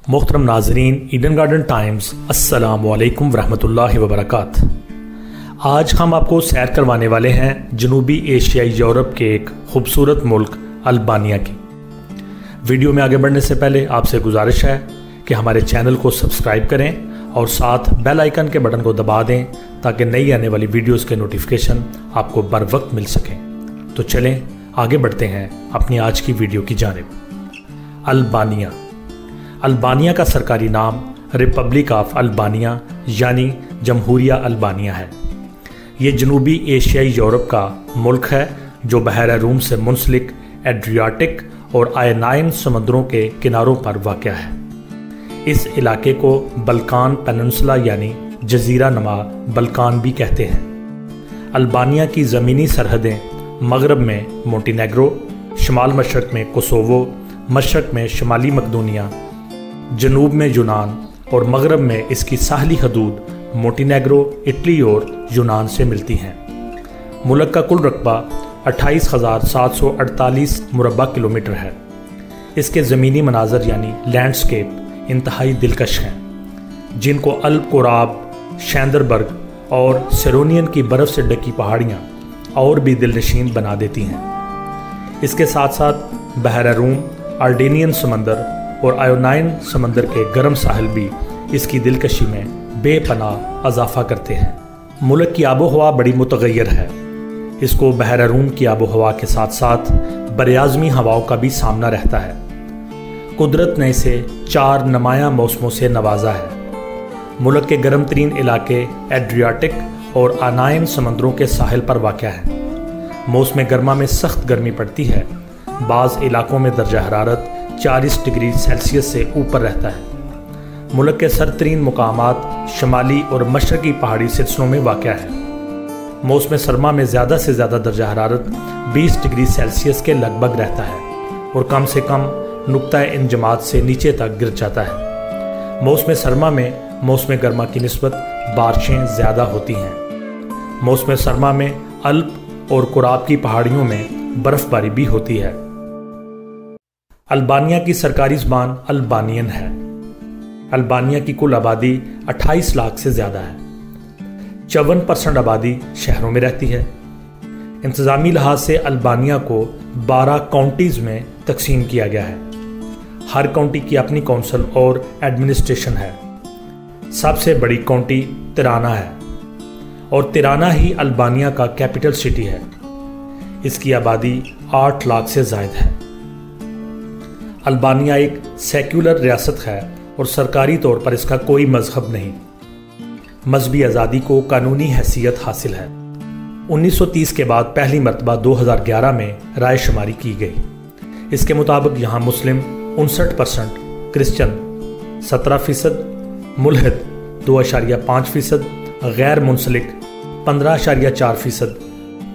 محترم ناظرین Eden garden Times, السلام علیکم ورحمۃ اللہ وبرکاتہ۔ آج ہم آپ کو سیر کروانے والے ہیں جنوبی ایشیائی یورپ کے ایک خوبصورت ملک البانیہ کی۔ ویڈیو میں آگے بڑھنے سے پہلے آپ سے گزارش ہے کہ ہمارے چینل کو سبسکرائب کریں اور ساتھ بیل آئیکن کے بٹن کو دبا دیں تاکہ نئی آنے والی ویڈیوز کے نوٹیفیکیشن آپ کو بر وقت مل سکیں۔ تو چلیں آگے بڑھتے ہیں اپنی آج کی ویڈیو کی جانب۔ البانیہ البانیہ کا سرکاری نام ریپبلک آف البانیہ یعنی جمہوریہ البانیہ ہے۔ یہ جنوبی ایشیائی یورپ کا ملک ہے جو بحیرہ روم سے منسلک ایڈریاٹک اور آئونائن سمندروں کے کناروں پر واقع ہے۔ اس علاقے کو بلکان پیننسولا یعنی جزیرہ نما بلکان بھی کہتے ہیں۔ البانیہ کی زمینی سرحدیں مغرب میں مونٹینیگرو، شمال مشرق میں کوسوو، مشرق میں شمالی مقدونیہ، جنوب میں یونان اور مغرب میں اس کی ساحلی حدود مونٹینیگرو، اٹلی اور یونان سے ملتی ہیں۔ ملک کا کل رقبہ 28,748 مربع کلومیٹر ہے۔ اس کے زمینی مناظر یعنی لینڈسکیپ انتہائی دلکش ہیں، جن کو الپ کوراب، شیندربرگ اور سیرونین کی برف سے ڈکی پہاڑیاں اور بھی دلنشین بنا دیتی ہیں۔ اس کے ساتھ ساتھ بحیرہ روم، آرڈینین سمندر اور آئونائن سمندر کے گرم ساحل بھی اس کی دلکشی میں بے پناہ اضافہ کرتے ہیں۔ ملک کی آب و ہوا بڑی متغیر ہے۔ اس کو بحیرہ روم کی آب و ہوا کے ساتھ ساتھ براعظمی ہواؤں کا بھی سامنا رہتا ہے۔ قدرت نے اسے 4 نمایاں موسموں سے نوازا ہے۔ ملک کے گرم ترین علاقے ایڈریاٹک اور آئونائن سمندروں کے ساحل پر واقع ہیں۔ موسم گرما میں سخت گرمی پڑتی ہے۔ بعض علاقوں میں درجہ حرارت 40 ڈگری سیلسیس سے اوپر رہتا ہے۔ ملک کے سرترین مقامات شمالی اور مشرقی پہاڑی سلسلوں میں واقع ہے۔ موسم سرما میں زیادہ سے زیادہ درجہ حرارت 20 ڈگری سیلسیس کے لگ بھگ رہتا ہے اور کم سے کم نقطہ انجماد سے نیچے تک گر جاتا ہے۔ موسم سرما میں موسم گرما کی نسبت بارشیں زیادہ ہوتی ہیں۔ موسم سرما میں الپ اور کوراب کی پہاڑیوں میں برف باری بھی ہوتی ہے۔ البانیہ کی سرکاری زبان البانین ہے۔ البانیہ کی کل آبادی 28 لاکھ سے زیادہ ہے۔ 54% آبادی شہروں میں رہتی ہے۔ انتظامی لحاظ سے البانیہ کو 12 کاؤنٹیز میں تقسیم کیا گیا ہے۔ ہر کاؤنٹی کی اپنی کونسل اور ایڈمنسٹریشن ہے۔ سب سے بڑی کاؤنٹی تیرانا ہے اور تیرانا ہی البانیہ کا کیپٹل سٹی ہے۔ اس کی آبادی 8 لاکھ سے زائد ہے۔ البانیہ ایک سیکولر ریاست ہے اور سرکاری طور پر اس کا کوئی مذہب نہیں۔ مذہبی آزادی کو قانونی حیثیت حاصل ہے۔ 1930 کے بعد پہلی مرتبہ 2011 میں رائے شماری کی گئی۔ اس کے مطابق یہاں مسلم 59%، کرسچن 17%، ملحد 2.5%، غیر منسلک 15.4%،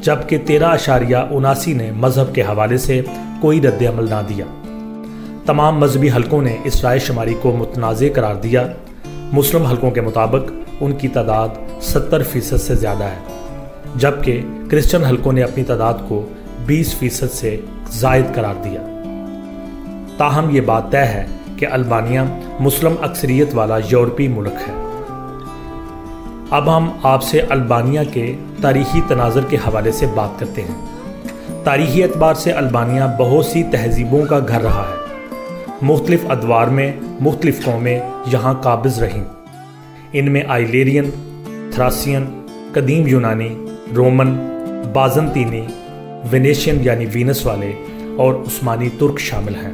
جبکہ 13.79 نے مذہب کے حوالے سے کوئی رد عمل نہ دیا۔ تمام مذہبی حلقوں نے اس رائے شماری کو متنازع قرار دیا۔ مسلم حلقوں کے مطابق ان کی تعداد 70% سے زیادہ ہے، جبکہ کرسچن حلقوں نے اپنی تعداد کو 20% سے زائد قرار دیا۔ تاہم یہ بات طے ہے کہ البانیہ مسلم اکثریت والا یورپی ملک ہے۔ اب ہم آپ سے البانیہ کے تاریخی تناظر کے حوالے سے بات کرتے ہیں۔ تاریخی اعتبار سے البانیہ بہت سی تہذیبوں کا گھر رہا ہے۔ مختلف ادوار میں مختلف قومیں یہاں قابض رہیں۔ ان میں آئلیرین، تھراسین، قدیم یونانی، رومن، بازنطینی، وینیشین یعنی وینس والے اور عثمانی ترک شامل ہیں۔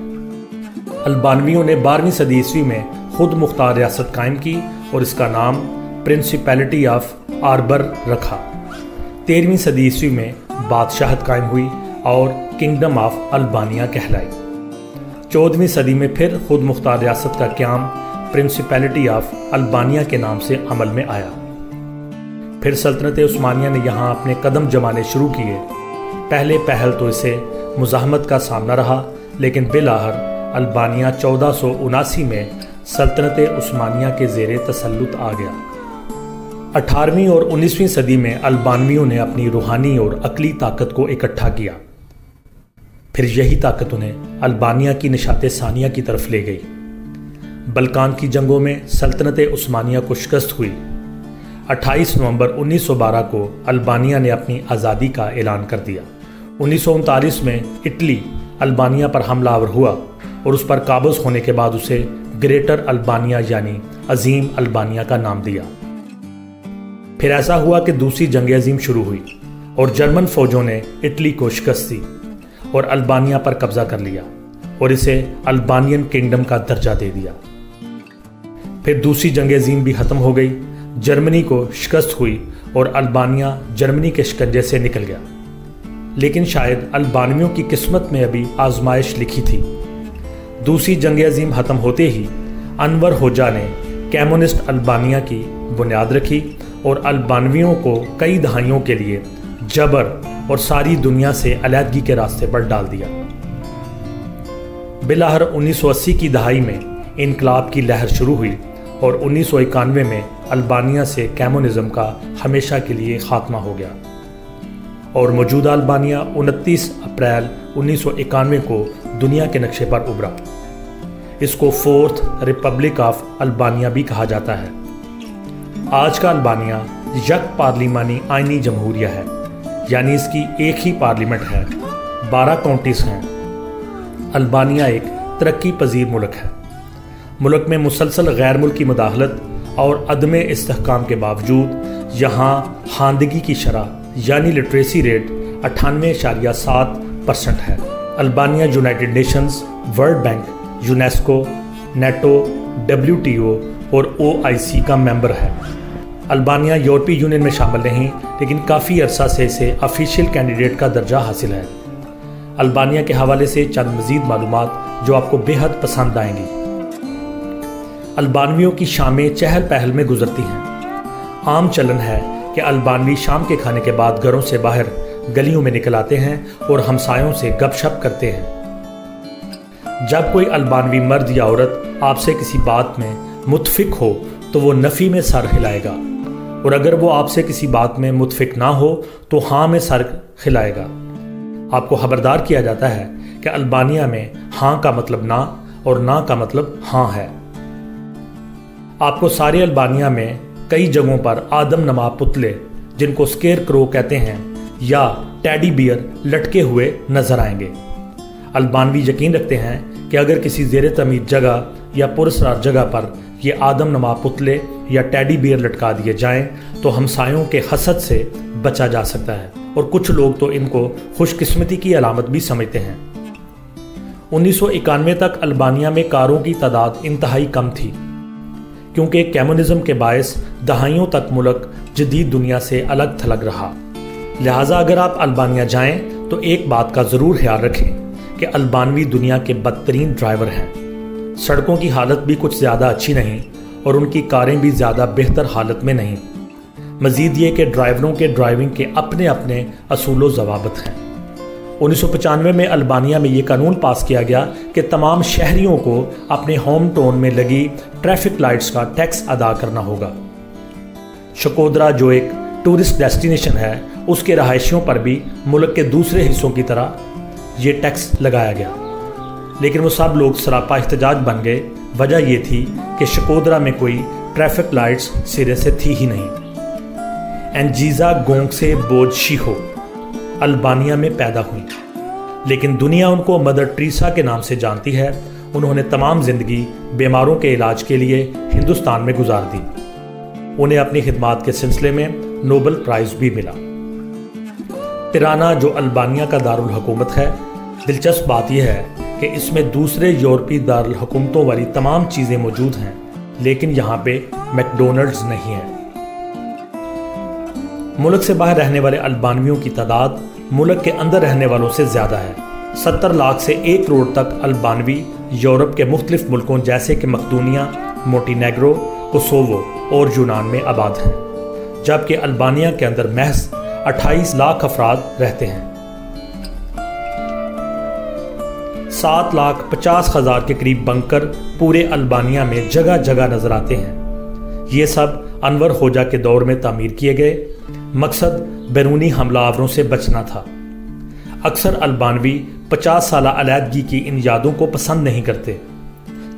البانویوں نے 12ویں صدی عیسوی میں خود مختار ریاست قائم کی اور اس کا نام پرنسپیلٹی آف آربر رکھا۔ 13ویں صدی عیسوی میں بادشاہت قائم ہوئی اور کنگڈم آف البانیہ کہلائی۔ 14ویں صدی میں پھر خود مختار ریاست کا قیام پرنسپیلٹی آف البانیہ کے نام سے عمل میں آیا۔ پھر سلطنت عثمانیہ نے یہاں اپنے قدم جمانے شروع کیے۔ پہلے پہل تو اسے مزاحمت کا سامنا رہا، لیکن بالآخر البانیہ 1479 میں سلطنت عثمانیہ کے زیر تسلط آ گیا۔ 18ویں اور 19ویں صدی میں البانویوں نے اپنی روحانی اور عقلی طاقت کو اکٹھا کیا۔ پھر یہی طاقت انہیں البانیہ کی نشاط ثانیہ کی طرف لے گئی۔ بلکان کی جنگوں میں سلطنت عثمانیہ کو شکست ہوئی۔ 28 نومبر 1912 کو البانیہ نے اپنی آزادی کا اعلان کر دیا۔ 1939 میں اٹلی البانیہ پر حملہ آور ہوا اور اس پر قابض ہونے کے بعد اسے گریٹر البانیہ یعنی عظیم البانیہ کا نام دیا۔ پھر ایسا ہوا کہ دوسری جنگ عظیم شروع ہوئی اور جرمن فوجوں نے اٹلی کو شکست دی اور البانیہ پر قبضہ کر لیا اور اسے البانین کنگڈم کا درجہ دے دیا۔ پھر دوسری جنگ عظیم بھی ختم ہو گئی، جرمنی کو شکست ہوئی اور البانیہ جرمنی کے شکنجے سے نکل گیا۔ لیکن شاید البانویوں کی قسمت میں ابھی آزمائش لکھی تھی۔ دوسری جنگ عظیم ختم ہوتے ہی انور ہوجا نے کمیونسٹ البانیہ کی بنیاد رکھی اور البانویوں کو کئی دہائیوں کے لیے جبر اور ساری دنیا سے علیحدگی کے راستے پر ڈال دیا۔ بالآخر 1980 کی دہائی میں انقلاب کی لہر شروع ہوئی اور 1991 میں البانیہ سے کمیونزم کا ہمیشہ کے لیے خاتمہ ہو گیا اور موجودہ البانیہ 29 اپریل 1991 کو دنیا کے نقشے پر ابھرا۔ اس کو فورتھ ریپبلک آف البانیہ بھی کہا جاتا ہے۔ آج کا البانیہ یک پارلیمانی آئینی جمہوریہ ہے، یعنی اس کی ایک ہی پارلیمنٹ ہے، 12 کاؤنٹیز ہیں۔ البانیہ ایک ترقی پذیر ملک ہے۔ ملک میں مسلسل غیر ملکی مداخلت اور عدم استحکام کے باوجود یہاں خواندگی کی شرح یعنی لٹریسی ریٹ 98.7% ہے۔ Albania United Nations, World Bank, UNESCO, NATO, WTO اور OIC کا ممبر ہے۔ البانیہ یورپی یونین میں شامل نہیں، لیکن کافی عرصہ سے اسے آفیشیل کینڈیڈیٹ کا درجہ حاصل ہے۔ البانیہ کے حوالے سے چند مزید معلومات جو آپ کو بے حد پسند آئیں گی۔ البانویوں کی شامیں چہل پہل میں گزرتی ہیں۔ عام چلن ہے کہ البانوی شام کے کھانے کے بعد گھروں سے باہر گلیوں میں نکل آتے ہیں اور ہمسایوں سے گپ شپ کرتے ہیں۔ جب کوئی البانوی مرد یا عورت آپ سے کسی بات میں متفق ہو تو وہ نفی میں سر ہلائے گا، اور اگر وہ آپ سے کسی بات میں متفق نہ ہو تو ہاں میں سر ہلائے گا۔ آپ کو خبردار کیا جاتا ہے کہ البانیہ میں ہاں کا مطلب نہ اور نہ کا مطلب ہاں ہے۔ آپ کو سارے البانیہ میں کئی جگہوں پر آدم نما پتلے، جن کو سکیئر کرو کہتے ہیں، یا ٹیڈی بیئر لٹکے ہوئے نظر آئیں گے۔ البانوی یقین رکھتے ہیں کہ اگر کسی زیر تعمیر جگہ یا پراسرار جگہ پر یہ آدم نما پتلے یا ٹیڈی بیئر لٹکا دیے جائیں تو ہمسایوں کے حسد سے بچا جا سکتا ہے، اور کچھ لوگ تو ان کو خوش قسمتی کی علامت بھی سمجھتے ہیں۔ 1991 تک البانیہ میں کاروں کی تعداد انتہائی کم تھی، کیونکہ کمیونزم کے باعث دہائیوں تک ملک جدید دنیا سے الگ تھلگ رہا۔ لہٰذا اگر آپ البانیہ جائیں تو ایک بات کا ضرور خیال رکھیں کہ البانوی دنیا کے بدترین ڈرائیور ہیں۔ سڑکوں کی حالت بھی کچھ زیادہ اچھی نہیں اور ان کی کاریں بھی زیادہ بہتر حالت میں نہیں۔ مزید یہ کہ ڈرائیوروں کے ڈرائیونگ کے اپنے اپنے اصول و ضوابط ہیں۔ 1995 میں البانیہ میں یہ قانون پاس کیا گیا کہ تمام شہریوں کو اپنے ہوم ٹاؤن میں لگی ٹریفک لائٹس کا ٹیکس ادا کرنا ہوگا۔ شکودرا جو ایک ٹورسٹ ڈیسٹینیشن ہے، اس کے رہائشیوں پر بھی ملک کے دوسرے حصوں کی طرح یہ ٹیکس لگایا گیا، لیکن وہ سب لوگ سراپا احتجاج بن گئے۔ وجہ یہ تھی کہ شکودرا میں کوئی ٹریفک لائٹس سرے سے تھی ہی نہیں۔ انجیزا گونگسے بوجشیہو البانیہ میں پیدا ہوئی، لیکن دنیا ان کو مدر ٹریسا کے نام سے جانتی ہے۔ انہوں نے تمام زندگی بیماروں کے علاج کے لیے ہندوستان میں گزار دی۔ انہیں اپنی خدمات کے سلسلے میں نوبل پرائز بھی ملا۔ ترانا جو البانیہ کا دارالحکومت ہے، دلچسپ بات یہ ہے کہ اس میں دوسرے یورپی دارالحکومتوں والی تمام چیزیں موجود ہیں، لیکن یہاں پہ میکڈونلڈز نہیں ہے۔ ملک سے باہر رہنے والے البانویوں کی تعداد ملک کے اندر رہنے والوں سے زیادہ ہے۔ 70 لاکھ سے 1 کروڑ تک البانوی یورپ کے مختلف ملکوں جیسے کہ مقدونیہ، مونٹینیگرو، کوسوو اور یونان میں آباد ہیں، جبکہ البانیہ کے اندر محض 28 لاکھ افراد رہتے ہیں۔ 7,50,000 کے قریب بنکر پورے البانیہ میں جگہ جگہ نظر آتے ہیں۔ یہ سب انور ہوجا کے دور میں تعمیر کیے گئے۔ مقصد بیرونی حملہ آوروں سے بچنا تھا۔ اکثر البانوی 50 سالہ علیحدگی کی ان یادوں کو پسند نہیں کرتے۔